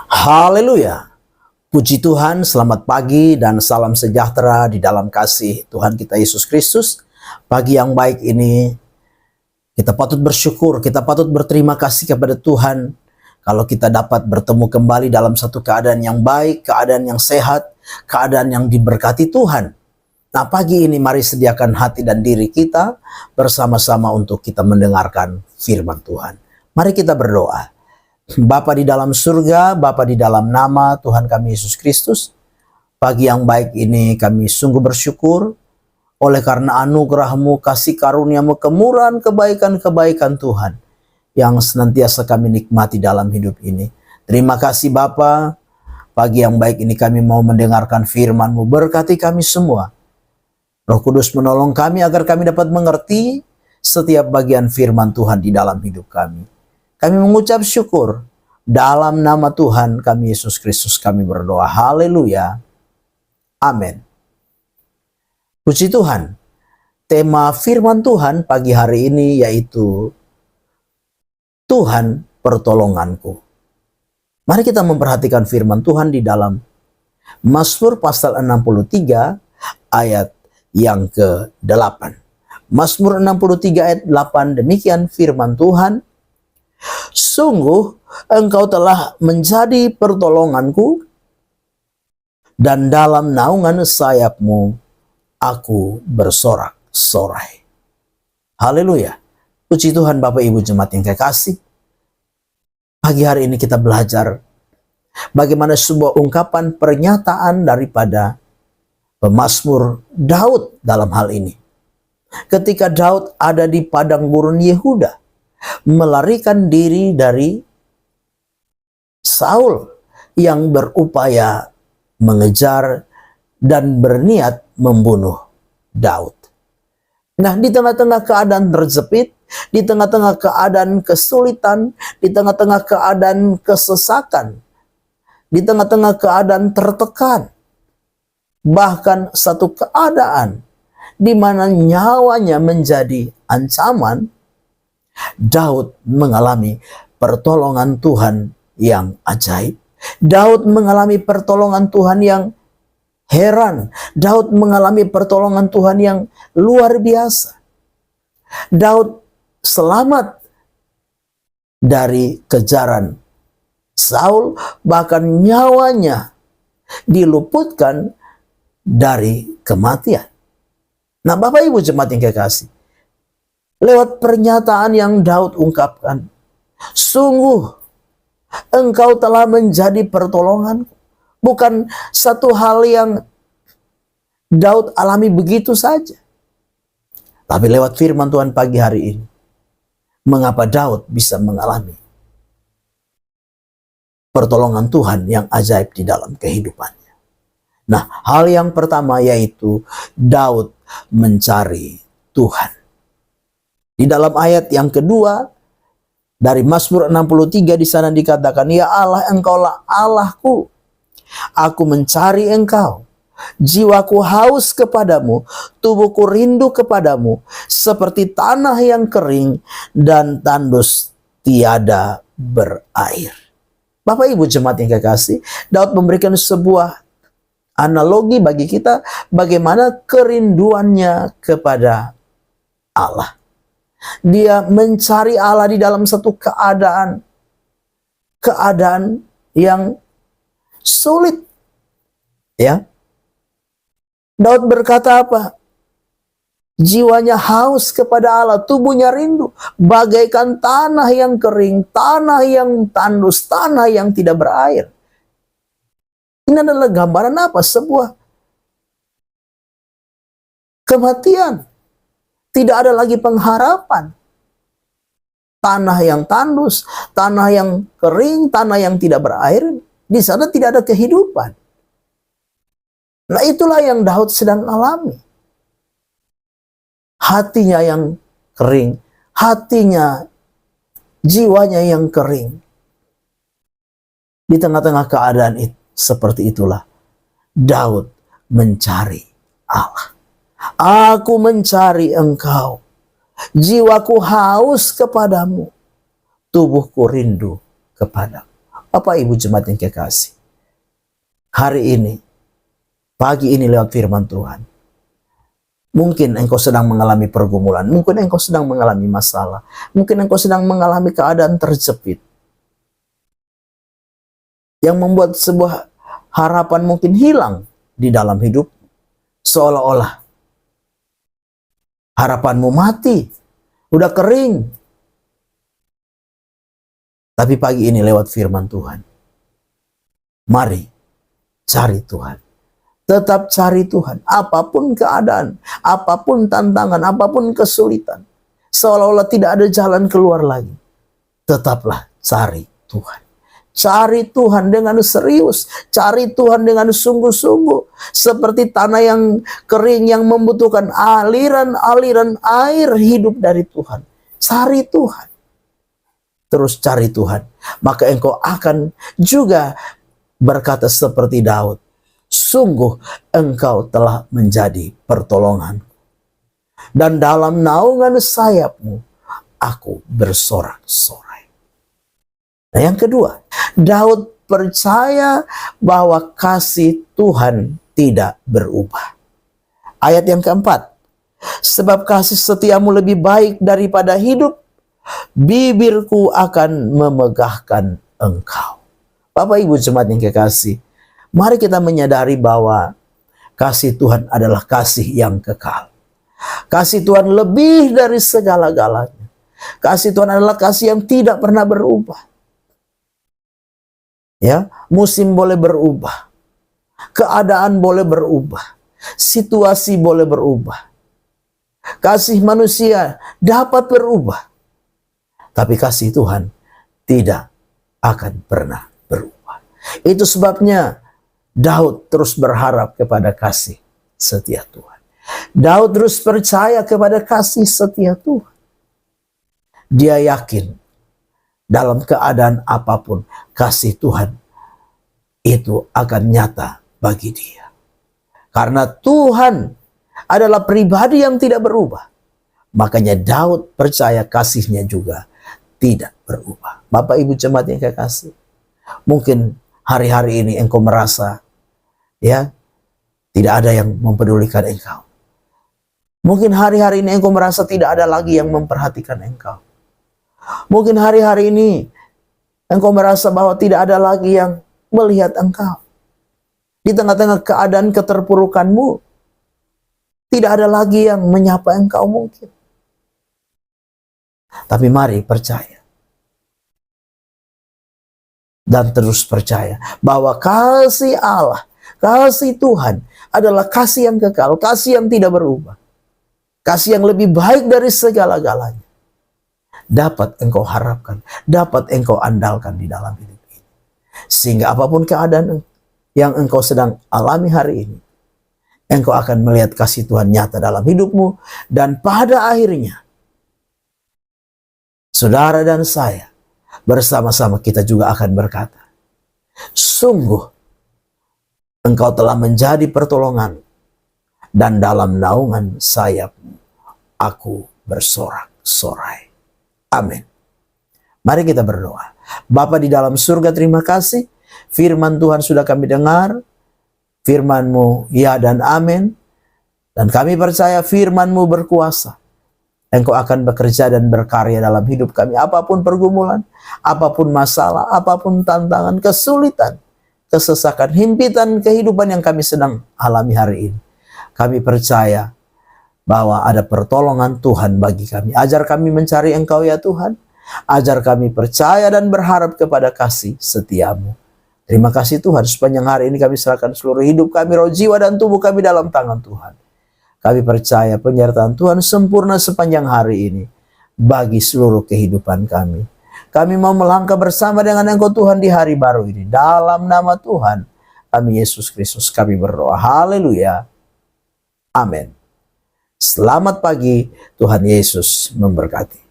Haleluya. Puji Tuhan, selamat pagi dan salam sejahtera di dalam kasih Tuhan kita Yesus Kristus. Pagi yang baik ini kita patut bersyukur, kita patut berterima kasih kepada Tuhan kalau kita dapat bertemu kembali dalam satu keadaan yang baik, keadaan yang sehat, keadaan yang diberkati Tuhan. Nah, pagi ini mari sediakan hati dan diri kita bersama-sama untuk kita mendengarkan firman Tuhan. Mari kita berdoa. Bapa di dalam surga, Bapa di dalam nama Tuhan kami Yesus Kristus, pagi yang baik ini kami sungguh bersyukur oleh karena anugerah-Mu, kasih karunia-Mu, kemurahan, kebaikan-kebaikan Tuhan yang senantiasa kami nikmati dalam hidup ini. Terima kasih Bapa, pagi yang baik ini kami mau mendengarkan firman-Mu, berkati kami semua. Roh Kudus menolong kami agar kami dapat mengerti setiap bagian firman Tuhan di dalam hidup kami. Kami mengucap syukur dalam nama Tuhan kami Yesus Kristus kami berdoa. Haleluya. Amin. Puji Tuhan. Tema firman Tuhan pagi hari ini yaitu Tuhan pertolonganku. Mari kita memperhatikan firman Tuhan di dalam Mazmur pasal 63 ayat yang ke-8. Mazmur 63 ayat 8, demikian firman Tuhan. Sungguh Engkau telah menjadi pertolonganku, dan dalam naungan sayap-Mu aku bersorak-sorai. Haleluya. Puji Tuhan Bapak Ibu jemaat yang kekasih. Pagi hari ini kita belajar bagaimana sebuah ungkapan pernyataan daripada pemazmur Daud dalam hal ini. Ketika Daud ada di padang gurun Yehuda, melarikan diri dari Saul yang berupaya mengejar dan berniat membunuh Daud. Nah, di tengah-tengah keadaan terjepit, di tengah-tengah keadaan kesulitan, di tengah-tengah keadaan kesesakan, di tengah-tengah keadaan tertekan, bahkan satu keadaan di mana nyawanya menjadi ancaman, Daud mengalami pertolongan Tuhan yang ajaib. Daud mengalami pertolongan Tuhan yang heran. Daud mengalami pertolongan Tuhan yang luar biasa. Daud selamat dari kejaran Saul, bahkan nyawanya diluputkan dari kematian. Nah, Bapak Ibu jemaat yang kekasih, lewat pernyataan yang Daud ungkapkan, sungguh Engkau telah menjadi pertolonganku. Bukan satu hal yang Daud alami begitu saja. Tapi lewat firman Tuhan pagi hari ini, mengapa Daud bisa mengalami pertolongan Tuhan yang ajaib di dalam kehidupannya. Nah, hal yang pertama yaitu Daud mencari Tuhan. Di dalam ayat yang kedua dari Mazmur 63 di sana dikatakan, ya Allah, Engkaulah Allahku. Aku mencari Engkau. Jiwaku haus kepadamu, tubuhku rindu kepadamu, seperti tanah yang kering dan tandus tiada berair. Bapak Ibu jemaat yang kekasih, Daud memberikan sebuah analogi bagi kita bagaimana kerinduannya kepada Allah. Dia mencari Allah di dalam satu keadaan yang sulit. Ya. Daud berkata apa? Jiwanya haus kepada Allah, tubuhnya rindu, bagaikan tanah yang kering, tanah yang tandus, tanah yang tidak berair. Ini adalah gambaran apa? Sebuah kematian. Tidak ada lagi pengharapan. Tanah yang tandus, tanah yang kering, tanah yang tidak berair, di sana tidak ada kehidupan. Nah, itulah yang Daud sedang alami. Hatinya yang kering, hatinya, jiwanya yang kering. Di tengah-tengah keadaan itu, seperti itulah Daud mencari Allah. Aku mencari Engkau, jiwaku haus kepadamu, tubuhku rindu kepadamu. Bapak Ibu jemaat yang kekasih, hari ini, pagi ini lewat firman Tuhan, mungkin engkau sedang mengalami pergumulan, mungkin engkau sedang mengalami masalah, mungkin engkau sedang mengalami keadaan terjepit, yang membuat sebuah harapan mungkin hilang di dalam hidup, seolah-olah harapanmu mati, udah kering. Tapi pagi ini lewat firman Tuhan, mari cari Tuhan. Tetap cari Tuhan. Apapun keadaan, apapun tantangan, apapun kesulitan, seolah-olah tidak ada jalan keluar lagi, tetaplah cari Tuhan. Cari Tuhan dengan serius, cari Tuhan dengan sungguh-sungguh. Seperti tanah yang kering yang membutuhkan aliran-aliran air hidup dari Tuhan. Cari Tuhan. Terus cari Tuhan, maka engkau akan juga berkata seperti Daud, sungguh engkau telah menjadi pertolongan, dan dalam naungan sayapmu aku bersorak-sorai. Nah, yang kedua, Daud percaya bahwa kasih Tuhan tidak berubah. Ayat yang keempat, sebab kasih setiamu lebih baik daripada hidup, bibirku akan memegahkan engkau. Bapak Ibu jemaat yang kekasih, mari kita menyadari bahwa kasih Tuhan adalah kasih yang kekal. Kasih Tuhan lebih dari segala-galanya. Kasih Tuhan adalah kasih yang tidak pernah berubah. Ya, musim boleh berubah, keadaan boleh berubah, situasi boleh berubah, kasih manusia dapat berubah. Tapi kasih Tuhan tidak akan pernah berubah. Itu sebabnya Daud terus berharap kepada kasih setia Tuhan. Daud terus percaya kepada kasih setia Tuhan. Dia yakin dalam keadaan apapun kasih Tuhan itu akan nyata bagi dia. Karena Tuhan adalah pribadi yang tidak berubah. Makanya Daud percaya kasihnya juga tidak berubah. Bapak Ibu jemaat yang kekasih, mungkin hari-hari ini engkau merasa ya tidak ada yang mempedulikan engkau. Mungkin hari-hari ini engkau merasa tidak ada lagi yang memperhatikan engkau. Mungkin hari-hari ini engkau merasa bahwa tidak ada lagi yang melihat engkau. Di tengah-tengah keadaan keterpurukanmu, tidak ada lagi yang menyapa engkau mungkin. Tapi mari percaya dan terus percaya bahwa kasih Allah, kasih Tuhan adalah kasih yang kekal, kasih yang tidak berubah, kasih yang lebih baik dari segala-galanya. Dapat engkau harapkan, dapat engkau andalkan di dalam hidup ini. Sehingga apapun keadaan yang engkau sedang alami hari ini, engkau akan melihat kasih Tuhan nyata dalam hidupmu, dan pada akhirnya saudara dan saya bersama-sama kita juga akan berkata, sungguh engkau telah menjadi pertolongan, dan dalam naungan sayapmu aku bersorak-sorai. Amin. Mari kita berdoa. Bapa di dalam surga, terima kasih. Firman Tuhan sudah kami dengar. Firman-Mu ya dan amin. Dan kami percaya firman-Mu berkuasa. Engkau akan bekerja dan berkarya dalam hidup kami. Apapun pergumulan, apapun masalah, apapun tantangan, kesulitan, kesesakan, himpitan kehidupan yang kami sedang alami hari ini. Kami percaya bahwa ada pertolongan Tuhan bagi kami. Ajar kami mencari Engkau ya Tuhan. Ajar kami percaya dan berharap kepada kasih setiamu. Terima kasih Tuhan, sepanjang hari ini kami serahkan seluruh hidup kami, roh, jiwa, dan tubuh kami dalam tangan Tuhan. Kami percaya penyertaan Tuhan sempurna sepanjang hari ini bagi seluruh kehidupan kami. Kami mau melangkah bersama dengan Engkau Tuhan di hari baru ini. Dalam nama Tuhan kami Yesus Kristus kami berdoa. Haleluya. Amin. Selamat pagi, Tuhan Yesus memberkati.